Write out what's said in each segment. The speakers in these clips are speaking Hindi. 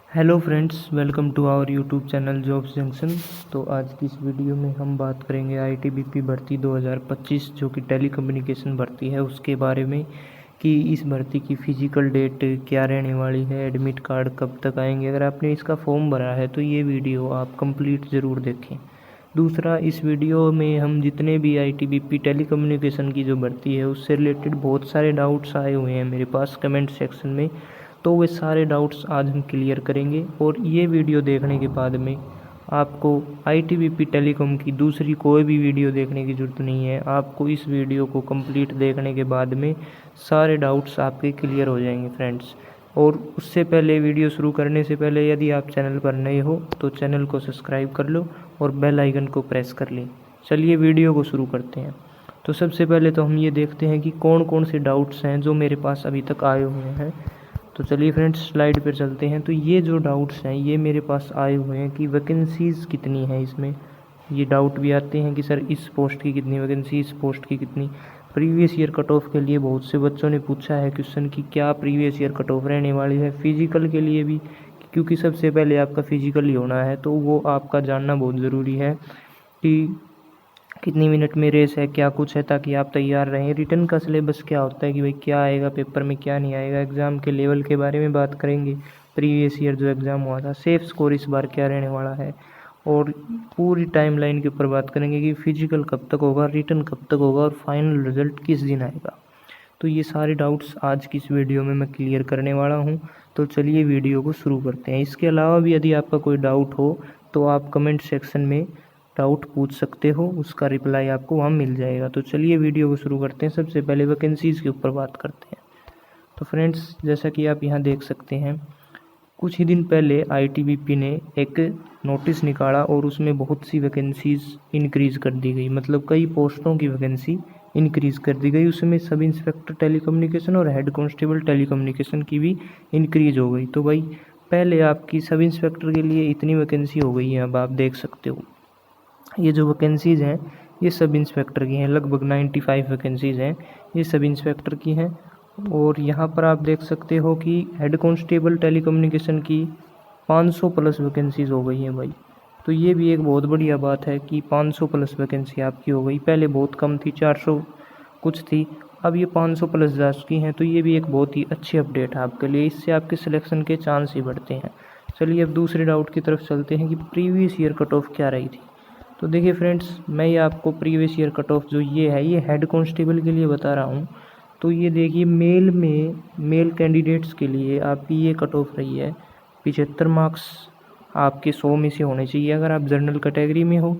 Hello friends, welcome to our YouTube channel jobs junction. तो आज की इस वीडियो में हम बात करेंगे आईटीबीपी भर्ती 2025 जो कि टेली कम्युनिकेशन भर्ती है उसके बारे में कि इस भर्ती की फ़िज़िकल डेट क्या रहने वाली है, एडमिट कार्ड कब तक आएंगे। अगर आपने इसका फॉर्म भरा है तो ये वीडियो आप कंप्लीट ज़रूर देखें। दूसरा, इस वीडियो में हम जितने भी आईटीबीपी टेली कम्युनिकेशन की जो भर्ती है उससे रिलेटेड बहुत सारे डाउट्स आए हुए हैं मेरे पास कमेंट सेक्शन में, तो वे सारे डाउट्स आज हम क्लियर करेंगे। और ये वीडियो देखने के बाद में आपको आईटीबीपी टेलीकॉम की दूसरी कोई भी वीडियो देखने की ज़रूरत नहीं है। आपको इस वीडियो को कंप्लीट देखने के बाद में सारे डाउट्स आपके क्लियर हो जाएंगे फ्रेंड्स। और उससे पहले, वीडियो शुरू करने से पहले, यदि आप चैनल पर नए हो तो चैनल को सब्सक्राइब कर लो और बेल आइकन को प्रेस कर लें। चलिए वीडियो को शुरू करते हैं। तो सबसे पहले तो हम ये देखते हैं कि कौन कौन से डाउट्स हैं जो मेरे पास अभी तक आए हुए हैं। तो चलिए फ्रेंड्स, स्लाइड पर चलते हैं। तो ये जो डाउट्स हैं ये मेरे पास आए हुए हैं कि वैकेंसीज़ कितनी हैं इसमें। ये डाउट भी आते हैं कि सर इस पोस्ट की कितनी वैकेंसी, इस पोस्ट की कितनी। प्रीवियस ईयर कट ऑफ के लिए बहुत से बच्चों ने पूछा है क्वेश्चन कि क्या प्रीवियस ईयर कट ऑफ रहने वाली है। फिजिकल के लिए भी, क्योंकि सबसे पहले आपका फिजिकल ही होना है तो वो आपका जानना बहुत ज़रूरी है कि कितनी मिनट में रेस है, क्या कुछ है, ताकि आप तैयार रहें। रिटर्न का सिलेबस क्या होता है कि भाई क्या आएगा पेपर में, क्या नहीं आएगा। एग्ज़ाम के लेवल के बारे में बात करेंगे, प्रीवियस ईयर जो एग्ज़ाम हुआ था, सेफ स्कोर इस बार क्या रहने वाला है। और पूरी टाइमलाइन के ऊपर बात करेंगे कि फिजिकल कब तक होगा, रिटर्न कब तक होगा और फाइनल रिजल्ट किस दिन आएगा। तो ये सारे डाउट्स आज की इस वीडियो में मैं क्लियर करने वाला हूँ। तो चलिए वीडियो को शुरू करते हैं। इसके अलावा भी यदि आपका कोई डाउट हो तो आप कमेंट सेक्शन में डाउट पूछ सकते हो, उसका रिप्लाई आपको वहाँ मिल जाएगा। तो चलिए वीडियो को शुरू करते हैं। सबसे पहले वैकेंसीज़ के ऊपर बात करते हैं। तो फ्रेंड्स, जैसा कि आप यहाँ देख सकते हैं, कुछ ही दिन पहले आईटीबीपी ने एक नोटिस निकाला और उसमें बहुत सी वैकेंसीज़ इंक्रीज़ कर दी गई। मतलब कई पोस्टों की वैकेंसी इंक्रीज़ कर दी गई। उसमें सब इंस्पेक्टर टेलीकम्युनिकेशन और हेड कांस्टेबल टेलीकम्युनिकेशन की भी इंक्रीज़ हो गई। तो भाई पहले आपकी सब इंस्पेक्टर के लिए इतनी वैकेंसी हो गई है, अब आप देख सकते हो। ये जो वैकेंसीज़ हैं ये सब इंस्पेक्टर की हैं, लगभग 95 वैकेंसीज़ हैं, ये सब इंस्पेक्टर की हैं। और यहाँ पर आप देख सकते हो कि हेड कांस्टेबल टेलीकम्युनिकेशन की 500 प्लस वैकेंसीज़ हो गई हैं भाई। तो ये भी एक बहुत बढ़िया बात है कि 500 प्लस वैकेंसी आपकी हो गई। पहले बहुत कम थी, 400 कुछ थी, अब ये 500 प्लस जा चुकी हैं। तो ये भी एक बहुत ही अच्छी अपडेट है आपके लिए, इससे आपके सिलेक्शन के चांस ही बढ़ते हैं। चलिए अब दूसरे डाउट की तरफ चलते हैं कि प्रीवियस ईयर कट ऑफ क्या रही थी। तो देखिए फ्रेंड्स, मैं ये आपको प्रीवियस ईयर कट ऑफ जो ये है ये हेड कांस्टेबल के लिए बता रहा हूँ। तो ये देखिए मेल कैंडिडेट्स के लिए आपकी ये कट ऑफ रही है 75 मार्क्स आपके 100 में से होने चाहिए। अगर आप जनरल कैटेगरी में हो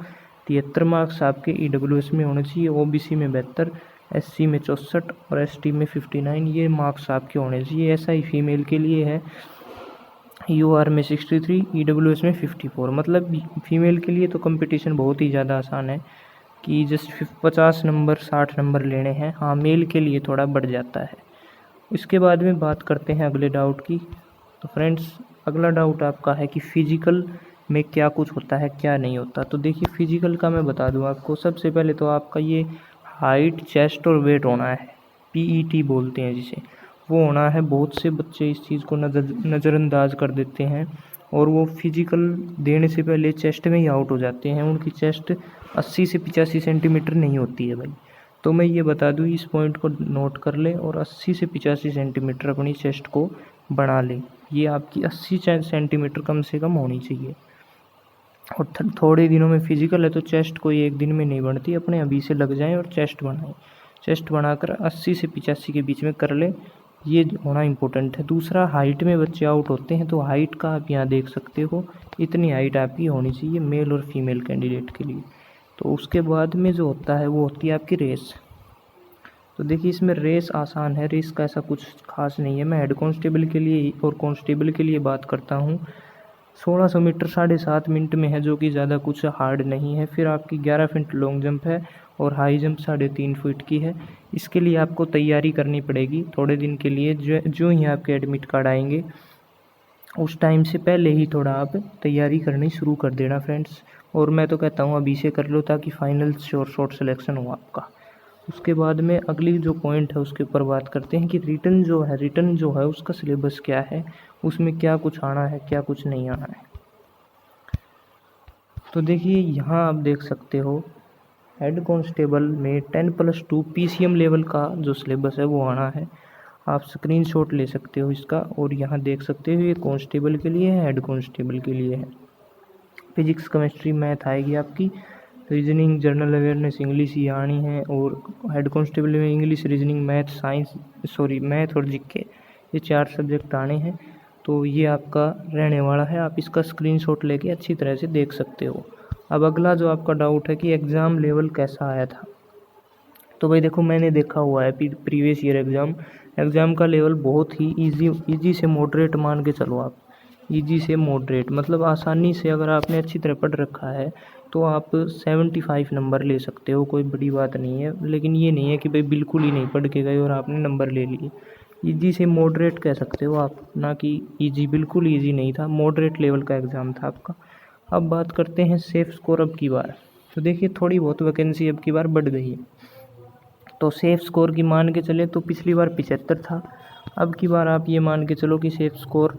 73 मार्क्स आपके ईडब्ल्यूएस में होने चाहिए, ओबीसी में 72, एससी में 64 और एसटी में 59 ये मार्क्स आपके होने चाहिए। ऐसा ही फीमेल के लिए है, यूआर में 63, ईडब्ल्यूएस में 54। मतलब फीमेल के लिए तो कंपटीशन बहुत ही ज़्यादा आसान है कि जस्ट 50 नंबर 60 नंबर लेने हैं। हाँ, मेल के लिए थोड़ा बढ़ जाता है। इसके बाद में बात करते हैं अगले डाउट की। तो फ्रेंड्स, अगला डाउट आपका है कि फ़िज़िकल में क्या कुछ होता है, क्या नहीं होता। तो देखिए फ़िज़िकल का मैं बता दूं आपको। सबसे पहले तो आपका ये हाइट, चेस्ट और वेट होना है, पीईटी बोलते हैं जिसे, वो होना है। बहुत से बच्चे इस चीज़ को नज़रअंदाज कर देते हैं और वो फिज़िकल देने से पहले चेस्ट में ही आउट हो जाते हैं। उनकी चेस्ट 80 से 85 सेंटीमीटर नहीं होती है भाई। तो मैं ये बता दूं, इस पॉइंट को नोट कर ले और 80 से 85 सेंटीमीटर अपनी चेस्ट को बढ़ा ले। ये आपकी 80 सेंटीमीटर कम से कम होनी चाहिए। और थोड़े दिनों में फिजिकल है तो चेस्ट कोई एक दिन में नहीं बढ़ती, अपने अभी से लग जाएं और चेस्ट बढ़ाएं। चेस्ट बढ़ाकर 80 से 85 के बीच में कर ले, ये होना इम्पोर्टेंट है। दूसरा, हाइट में बच्चे आउट होते हैं, तो हाइट का आप यहाँ देख सकते हो, इतनी हाइट आपकी होनी चाहिए मेल और फीमेल कैंडिडेट के लिए। तो उसके बाद में जो होता है वो होती है आपकी रेस। तो देखिए इसमें रेस आसान है, रेस का ऐसा कुछ खास नहीं है। मैं हेड कांस्टेबल के लिए और कांस्टेबल के लिए बात करता हूँ। 1600 मीटर 7.5 मिनट में है, जो कि ज़्यादा कुछ हार्ड नहीं है। फिर आपकी 11 फीट लॉन्ग जंप है और हाई जंप 3.5 फीट की है। इसके लिए आपको तैयारी करनी पड़ेगी थोड़े दिन के लिए। जो ही आपके एडमिट कार्ड आएंगे उस टाइम से पहले ही थोड़ा आप तैयारी करनी शुरू कर देना फ्रेंड्स। और मैं तो कहता हूँ अभी से कर लो ताकि फाइनल शॉर्ट सिलेक्शन हो आपका। उसके बाद में अगली जो पॉइंट है उसके ऊपर बात करते हैं कि रिटर्न जो है उसका सिलेबस क्या है, उसमें क्या कुछ आना है, क्या कुछ नहीं आना है। तो देखिए यहाँ आप देख सकते हो हेड कांस्टेबल में 10+2 PCM लेवल का जो सिलेबस है वो आना है। आप स्क्रीनशॉट ले सकते हो इसका, और यहाँ देख सकते हो ये कांस्टेबल के लिए है, हेड कांस्टेबल के लिए है। फिजिक्स, केमिस्ट्री, मैथ आएगी आपकी, रीजनिंग, जनरल अवेयरनेस, इंग्लिश ये आनी है। और हेड कांस्टेबल में इंग्लिश, रीजनिंग, मैथ और जीके ये 4 सब्जेक्ट आने हैं। तो ये आपका रहने वाला है, आप इसका स्क्रीनशॉट लेके अच्छी तरह से देख सकते हो। अब अगला जो आपका डाउट है कि एग्ज़ाम लेवल कैसा आया था, तो भाई देखो मैंने देखा हुआ है प्रीवियस ईयर एग्ज़ाम का लेवल बहुत ही ईजी से मॉडरेट मान के चलो आप। ईजी से मॉडरेट मतलब आसानी से, अगर आपने अच्छी तरह पढ़ रखा है तो आप 75 नंबर ले सकते हो, कोई बड़ी बात नहीं है। लेकिन ये नहीं है कि भाई बिल्कुल ही नहीं पढ़ के गए और आपने नंबर ले लिए। ईजी से मॉडरेट कह सकते हो आप, ना कि ईजी, बिल्कुल ईजी नहीं था, मॉडरेट लेवल का एग्ज़ाम था आपका। अब बात करते हैं सेफ स्कोर अब की बार। तो देखिए थोड़ी बहुत वैकेंसी अब की बार बढ़ गई है, तो सेफ स्कोर की मान के चले तो पिछली बार 75 था, अब की बार आप ये मान के चलो कि सेफ स्कोर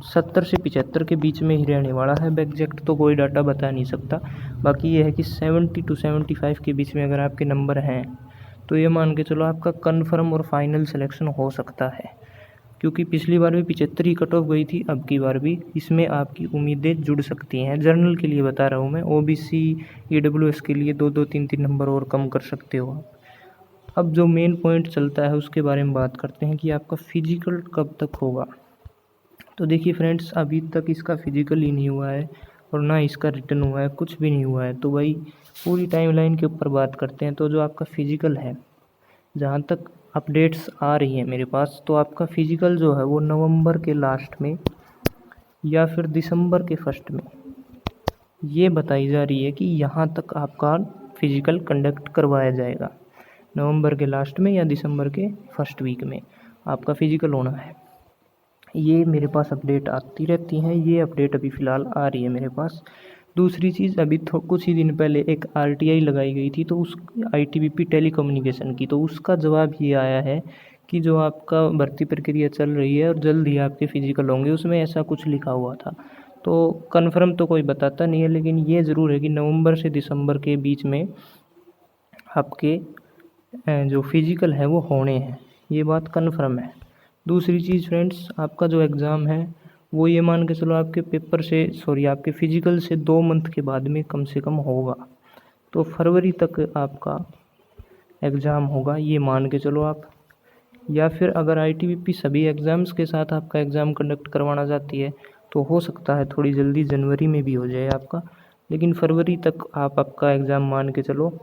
70 से 75 के बीच में ही रहने वाला है। एग्जैक्ट तो कोई डाटा बता नहीं सकता, बाकी ये है कि 70 to 75 के बीच में अगर आपके नंबर हैं तो ये मान के चलो आपका कन्फर्म और फाइनल सिलेक्शन हो सकता है। क्योंकि पिछली बार भी 75 ही कट ऑफ गई थी, अब की बार भी इसमें आपकी उम्मीदें जुड़ सकती हैं। जनरल के लिए बता रहा हूँ मैं, OBC, EWS के लिए 2-2, 3-3 नंबर और कम कर सकते हो आप। अब जो मेन पॉइंट चलता है उसके बारे में बात करते हैं कि आपका फिजिकल कब तक होगा। तो देखिए फ्रेंड्स, अभी तक इसका फिजिकल ही नहीं हुआ है और ना इसका रिटर्न हुआ है, कुछ भी नहीं हुआ है। तो भाई पूरी टाइमलाइन के ऊपर बात करते हैं। तो जो आपका फिजिकल है, जहाँ तक अपडेट्स आ रही है मेरे पास, तो आपका फिजिकल जो है वो नवंबर के लास्ट में या फिर दिसंबर के फर्स्ट में ये बताई जा रही है कि यहाँ तक आपका फिजिकल कंडक्ट करवाया जाएगा। नवंबर के लास्ट में या दिसंबर के फर्स्ट वीक में आपका फिजिकल होना है। ये मेरे पास अपडेट आती रहती हैं, ये अपडेट अभी फ़िलहाल आ रही है मेरे पास। दूसरी चीज़, अभी कुछ ही दिन पहले एक RTI लगाई गई थी, तो उस ITBP टेलीकम्युनिकेशन की, तो उसका जवाब ये आया है कि जो आपका भर्ती प्रक्रिया चल रही है और जल्द ही आपके फिजिकल होंगे, उसमें ऐसा कुछ लिखा हुआ था। तो कन्फर्म तो कोई बताता नहीं है, लेकिन ये ज़रूर है कि नवंबर से दिसंबर के बीच में आपके जो फिजिकल है वो होने हैं, ये बात कन्फर्म है। दूसरी चीज़ फ्रेंड्स, आपका जो एग्ज़ाम है वो ये मान के चलो आपके फिजिकल से 2 मंथ के बाद में कम से कम होगा। तो फरवरी तक आपका एग्ज़ाम होगा, ये मान के चलो आप। या फिर अगर ITBP सभी एग्ज़ाम्स के साथ आपका एग्ज़ाम कंडक्ट करवाना चाहती है तो हो सकता है थोड़ी जल्दी जनवरी में भी हो जाए आपका, लेकिन फरवरी तक आप आपका एग्ज़ाम मान के चलो।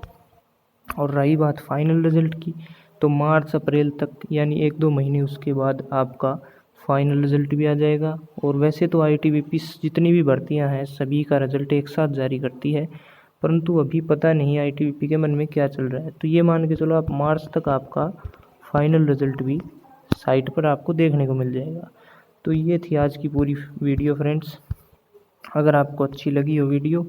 और रही बात फाइनल रिज़ल्ट की, तो मार्च अप्रैल तक यानी 1-2 महीने उसके बाद आपका फाइनल रिज़ल्ट भी आ जाएगा। और वैसे तो ITBP जितनी भी भर्तियां हैं सभी का रिज़ल्ट एक साथ जारी करती है, परंतु अभी पता नहीं ITBP के मन में क्या चल रहा है। तो ये मान के चलो आप मार्च तक आपका फाइनल रिज़ल्ट भी साइट पर आपको देखने को मिल जाएगा। तो ये थी आज की पूरी वीडियो फ्रेंड्स। अगर आपको अच्छी लगी हो वीडियो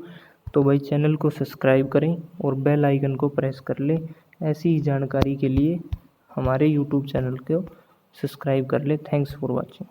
तो भाई चैनल को सब्सक्राइब करें और बेल आइकन को प्रेस कर लें। ऐसी ही जानकारी के लिए हमारे YouTube चैनल को सब्सक्राइब कर लें। Thanks for watching.